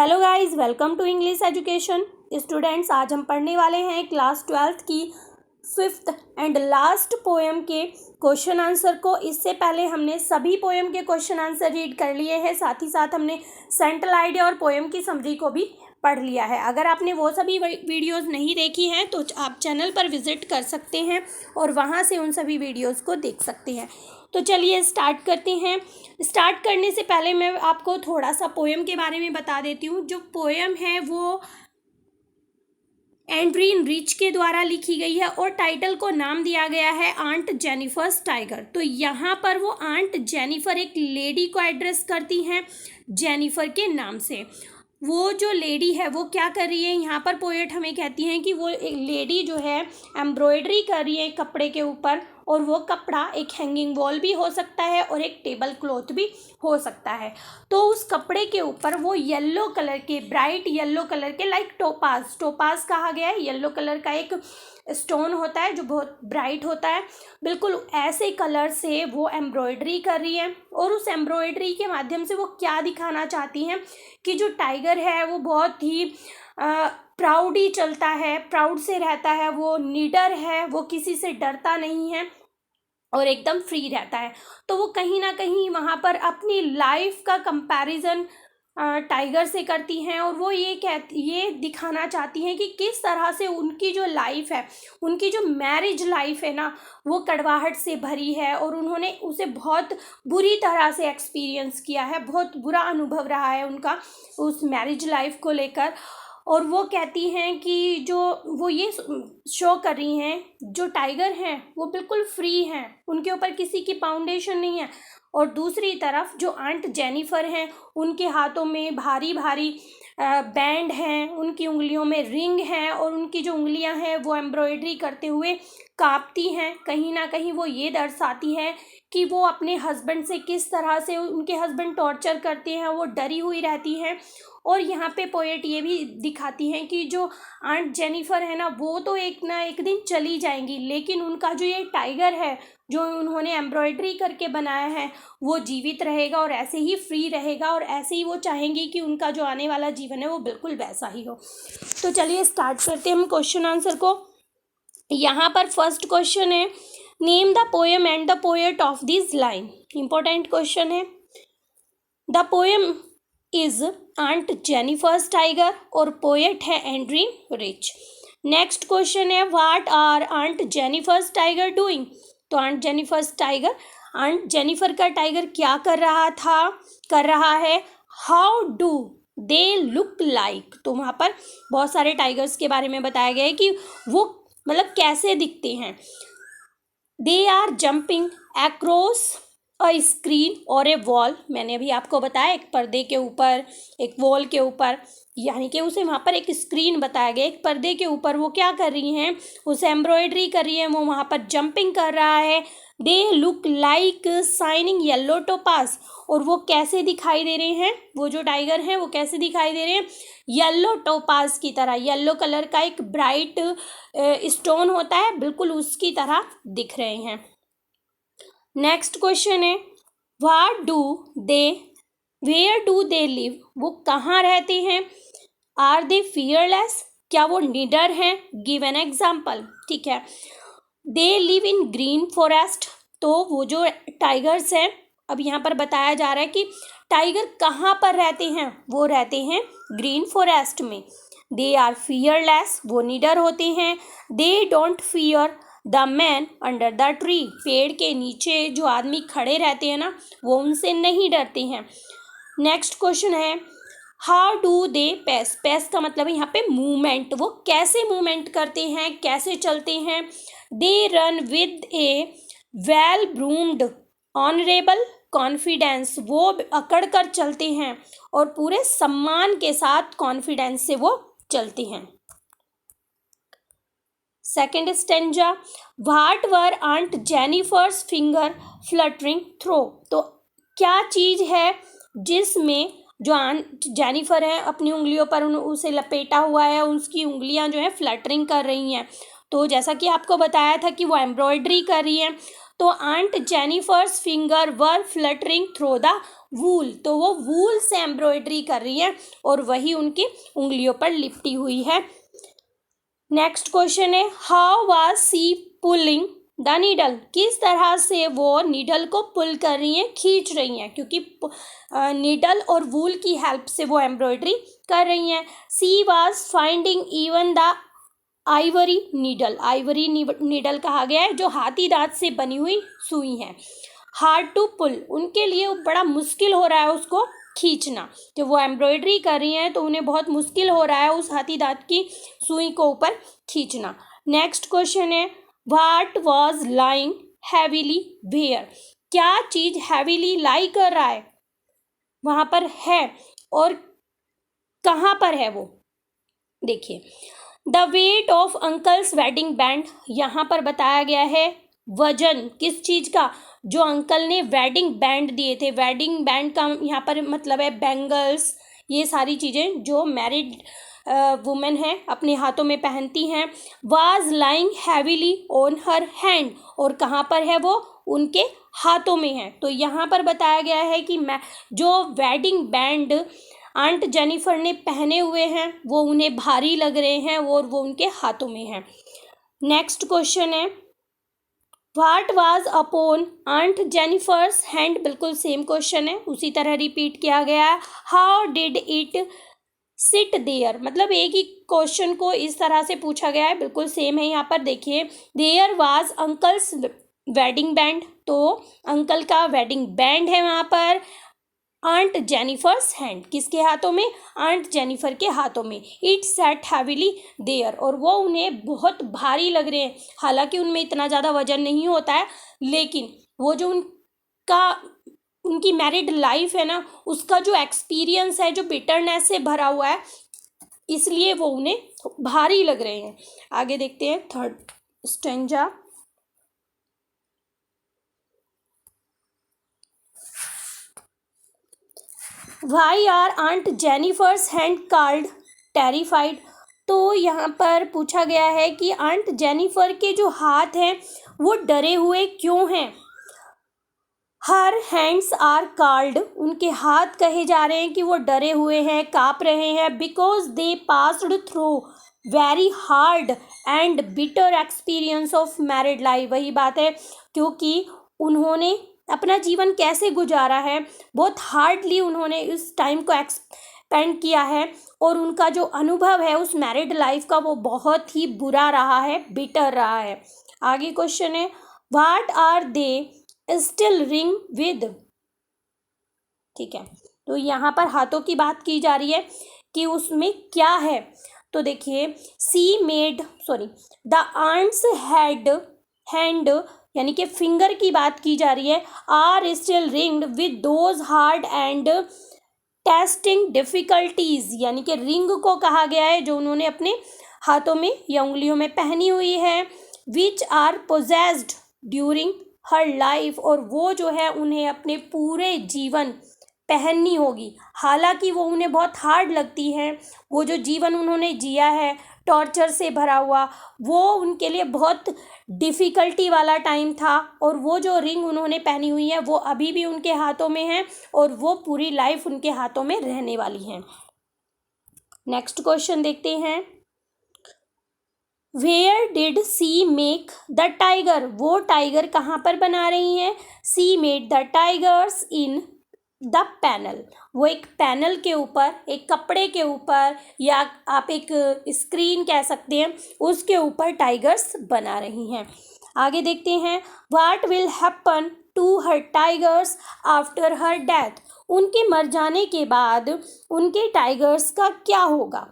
Hello guys, welcome to English education. Students, आज हम पढ़ने वाले हैं क्लास 12th की 5th एंड लास्ट पोएम के क्वेश्चन आंसर को। इससे पहले हमने सभी पोएम के क्वेश्चन आंसर रीड कर लिए हैं, साथ ही साथ हमने सेंट्रल आइडिया और पोएम की समरी को भी पढ़ लिया है। अगर आपने वो सभी वीडियोस नहीं देखी हैं तो आप चैनल पर विज़िट कर सकते हैं और वहाँ से उन सभी वीडियोस को देख सकते हैं। तो चलिए स्टार्ट करते हैं। स्टार्ट करने से पहले मैं आपको थोड़ा सा पोएम के बारे में बता देती हूँ। जो पोएम है वो एंड्रीन रिच के द्वारा लिखी गई है और टाइटल को नाम दिया गया है आंट जेनिफर्स टाइगर। तो यहाँ पर वो आंट जेनिफर एक लेडी को एड्रेस करती हैं जेनिफर के नाम से। वो जो लेडी है वो क्या कर रही है, यहाँ पर पोएट हमें कहती हैं कि वो एक लेडी जो है एम्ब्रॉयडरी कर रही है कपड़े के ऊपर, और वो कपड़ा एक हैंगिंग वॉल भी हो सकता है और एक टेबल क्लॉथ भी हो सकता है। तो उस कपड़े के ऊपर वो येलो कलर के, ब्राइट येलो कलर के, लाइक टोपाज कहा गया है, येलो कलर का एक स्टोन होता है जो बहुत ब्राइट होता है, बिल्कुल ऐसे कलर से वो एम्ब्रॉयडरी कर रही है। और उस एम्ब्रॉयडरी के माध्यम से वो क्या दिखाना चाहती हैं कि जो टाइगर है वो बहुत ही प्राउडी चलता है, प्राउड से रहता है, वो निडर है, वो किसी से डरता नहीं है और एकदम फ्री रहता है। तो वो कहीं ना कहीं वहाँ पर अपनी लाइफ का कंपैरिजन टाइगर से करती हैं और वो ये दिखाना चाहती हैं कि किस तरह से उनकी जो लाइफ है, उनकी जो मैरिज लाइफ है ना, वो कड़वाहट से भरी है और उन्होंने उसे बहुत बुरी तरह से एक्सपीरियंस किया है, बहुत बुरा अनुभव रहा है उनका उस मैरिज लाइफ को लेकर। और वो कहती हैं कि जो वो ये शो कर रही हैं, जो टाइगर हैं वो बिल्कुल फ्री हैं, उनके ऊपर किसी की फाउंडेशन नहीं है। और दूसरी तरफ जो आंट जेनिफर हैं, उनके हाथों में भारी भारी बैंड हैं, उनकी उंगलियों में रिंग हैं और उनकी जो उंगलियां हैं वो एम्ब्रॉयडरी करते हुए कांपती हैं। कहीं ना कहीं वो ये दर्शाती है कि वो अपने हस्बैंड से किस तरह से, उनके हस्बैंड टॉर्चर करते हैं, वो डरी हुई रहती हैं। और यहाँ पे पोएट ये भी दिखाती हैं कि जो आंट जेनिफर है ना, वो तो एक ना एक दिन चली जाएंगी, लेकिन उनका जो ये टाइगर है जो उन्होंने एम्ब्रॉयडरी करके बनाया है वो जीवित रहेगा और ऐसे ही फ्री रहेगा और ऐसे ही वो चाहेंगी कि उनका जो आने वाला जीवन है वो बिल्कुल वैसा ही हो। तो चलिए स्टार्ट करते हैं हम क्वेश्चन आंसर को। यहाँ पर फर्स्ट क्वेश्चन है, name the poem and the poet of this line. Important question है। The poem is aunt Jennifer's tiger और पोएट है एंड्रीन रिच। नेक्स्ट क्वेश्चन है, what are aunt Jennifer's tiger doing. तो aunt Jennifer का tiger क्या कर रहा है। How do they look like. तो वहाँ पर बहुत सारे टाइगर्स के बारे में बताया गया है कि वो मतलब कैसे दिखते हैं। They are jumping across a screen और ए वॉल। मैंने अभी आपको बताया एक पर्दे के ऊपर, एक वॉल के ऊपर, यानी कि उसे वहाँ पर एक स्क्रीन बताया गया, एक पर्दे के ऊपर वो क्या कर रही हैं, उसे एम्ब्रॉयडरी कर रही हैं, वो वहाँ पर जंपिंग कर रहा है। दे look like shining yellow topaz. और वो कैसे दिखाई दे रहे हैं, वो जो टाइगर हैं वो कैसे दिखाई दे रहे हैं, येलो टोपाज की तरह। येलो कलर का एक ब्राइट स्टोन होता है, बिल्कुल उसकी तरह दिख रहे हैं। नेक्स्ट क्वेश्चन है, वेयर डू दे लिव। वो कहाँ रहते हैं। Are they fearless. क्या वो निडर हैं। Give an example. ठीक है। They live in green forest. तो वो जो टाइगर्स हैं, अब यहाँ पर बताया जा रहा है कि टाइगर कहाँ पर रहते हैं, वो रहते हैं ग्रीन फॉरेस्ट में। They are fearless. वो निडर होते हैं। They don't fear the man under the tree. पेड़ के नीचे जो आदमी खड़े रहते हैं ना, वो उनसे नहीं डरते हैं। नेक्स्ट क्वेश्चन है, how do they pace. Pace का मतलब है यहाँ पे मूवमेंट। वो कैसे मूवमेंट करते हैं, कैसे चलते हैं। They run with A well groomed honourable confidence. वो अकड़ कर चलते हैं और पूरे सम्मान के साथ कॉन्फिडेंस से वो चलते हैं। Second stanza, what were Aunt Jennifer's finger fluttering through. तो क्या चीज़ है जिसमें जो आंट जेनिफर है अपनी उंगलियों पर उसे लपेटा हुआ है, उसकी उंगलियां जो है फ्लटरिंग कर रही हैं। तो जैसा कि आपको बताया था कि वो एम्ब्रॉयडरी कर रही हैं, तो Aunt Jennifer's finger were fluttering through the wool, तो वो वूल से एम्ब्रॉयडरी कर रही है और वही उनकी उंगलियों पर लिपटी हुई है। नेक्स्ट क्वेश्चन है, how was she pulling the needle, किस तरह से वो नीडल को पुल कर रही हैं, खींच रही हैं, क्योंकि नीडल और वूल की हेल्प से वो एम्ब्रॉयडरी कर रही हैं। She was finding even the Ivory needle, Ivory needle कहा गया है जो हाथी दांत से बनी हुई सुई है। हार्ड टू पुल, उनके लिए बड़ा मुश्किल हो रहा है उसको खींचना, जब वो एम्ब्रॉयडरी कर रही हैं तो उन्हें बहुत मुश्किल हो रहा है उस हाथी दांत की सुई को ऊपर खींचना। नेक्स्ट क्वेश्चन है, what was lying heavily where, क्या चीज हैवीली लाई कर रहा है वहां पर है और कहाँ पर है वो, देखिए the weight of uncle's wedding band, यहाँ पर बताया गया है वजन किस चीज का, जो अंकल ने वेडिंग बैंड दिए थे। वेडिंग बैंड का यहाँ पर मतलब है बैंगल्स, ये सारी चीजें जो मैरिड वुमेन है अपने हाथों में पहनती हैं। Was lying heavily on her hand, और कहाँ पर है वो, उनके हाथों में है। तो यहाँ पर बताया गया है कि जो वेडिंग बैंड आंट जेनिफर ने पहने हुए हैं वो उन्हें भारी लग रहे हैं और वो उनके हाथों में हैं। नेक्स्ट क्वेश्चन है, what was upon Aunt Jennifer's hand, बिल्कुल सेम क्वेश्चन है, उसी तरह रिपीट किया गया है। How did it sit there, मतलब एक ही क्वेश्चन को इस तरह से पूछा गया है, बिल्कुल सेम है। यहाँ पर देखिए, there was uncle's wedding band, तो अंकल का वेडिंग बैंड है वहाँ पर। आंट जेनिफर्स हैंड, किसके हाथों में, आंट जेनिफर के हाथों में। इट सेट हैवीली देयर, और वो उन्हें बहुत भारी लग रहे हैं, हालांकि उनमें इतना ज़्यादा वजन नहीं होता है, लेकिन वो जो उनकी मैरिड लाइफ है ना, उसका जो एक्सपीरियंस है जो बिटरनेस से भरा हुआ है, इसलिए वो उन्हें भारी लग रहे हैं। आगे देखते हैं third stanza. Why are aunt Jennifer's hand called terrified, तो यहाँ पर पूछा गया है कि आंट जेनिफर के जो हाथ हैं वो डरे हुए क्यों हैं। हर हैंड्स आर कॉल्ड, उनके हाथ कहे जा रहे हैं कि वो डरे हुए हैं, काँप रहे हैं, because they passed through very hard and bitter experience of married life, वही बात है क्योंकि उन्होंने अपना जीवन कैसे गुजारा है, बहुत हार्डली उन्होंने इस टाइम को एक्सपेंड किया है, और उनका जो अनुभव है उस मैरिड लाइफ का वो बहुत ही बुरा रहा है, बिटर रहा है। आगे क्वेश्चन है, what are they still ring with, ठीक है, तो यहाँ पर हाथों की बात की जा रही है कि उसमें क्या है। तो देखिए, द आंट्स हैंड यानी कि फिंगर की बात की जा रही है, are still ringed with those hard and testing difficulties, यानी कि रिंग को कहा गया है जो उन्होंने अपने हाथों में या उंगलियों में पहनी हुई है, which are possessed during her life, और वो जो है उन्हें अपने पूरे जीवन पहननी होगी, हालांकि वो उन्हें बहुत हार्ड लगती हैं। वो जो जीवन उन्होंने जिया है टॉर्चर से भरा हुआ, वो उनके लिए बहुत डिफ़िकल्टी वाला टाइम था, और वो जो रिंग उन्होंने पहनी हुई है वो अभी भी उनके हाथों में है और वो पूरी लाइफ उनके हाथों में रहने वाली है। नेक्स्ट क्वेश्चन देखते हैं, where did she make the tiger, वो टाइगर कहाँ पर बना रही हैं। She made the tigers in the panel, वो एक पैनल के ऊपर, एक कपड़े के ऊपर, या आप एक स्क्रीन कह सकते हैं, उसके ऊपर टाइगर्स बना रही हैं। आगे देखते हैं, what will happen to her tigers after her death, उनके मर जाने के बाद उनके टाइगर्स का क्या होगा।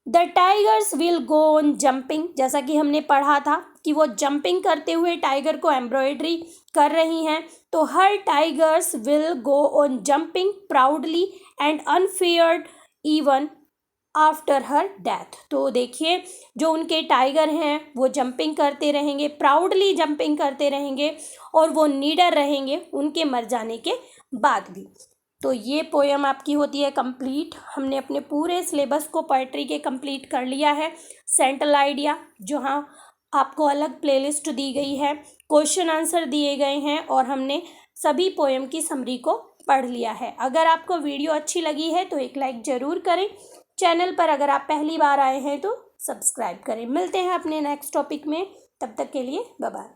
The tigers will go on jumping, जैसा कि हमने पढ़ा था कि वो जंपिंग करते हुए टाइगर को एम्ब्रॉयडरी कर रही हैं, तो her tigers will go on jumping proudly and unafraid even after her death. तो देखिए, जो उनके टाइगर हैं वो जंपिंग करते रहेंगे, प्राउडली जंपिंग करते रहेंगे, और वो निडर रहेंगे उनके मर जाने के बाद भी। तो ये पोएम आपकी होती है कंप्लीट। हमने अपने पूरे सिलेबस को पोएट्री के कंप्लीट कर लिया है। सेंट्रल आइडिया जहाँ आपको अलग प्लेलिस्ट दी गई है, क्वेश्चन आंसर दिए गए हैं, और हमने सभी पोएम की समरी को पढ़ लिया है। अगर आपको वीडियो अच्छी लगी है तो एक लाइक ज़रूर करें। चैनल पर अगर आप पहली बार आए हैं तो सब्सक्राइब करें। मिलते हैं अपने नेक्स्ट टॉपिक में, तब तक के लिए बाय बाय।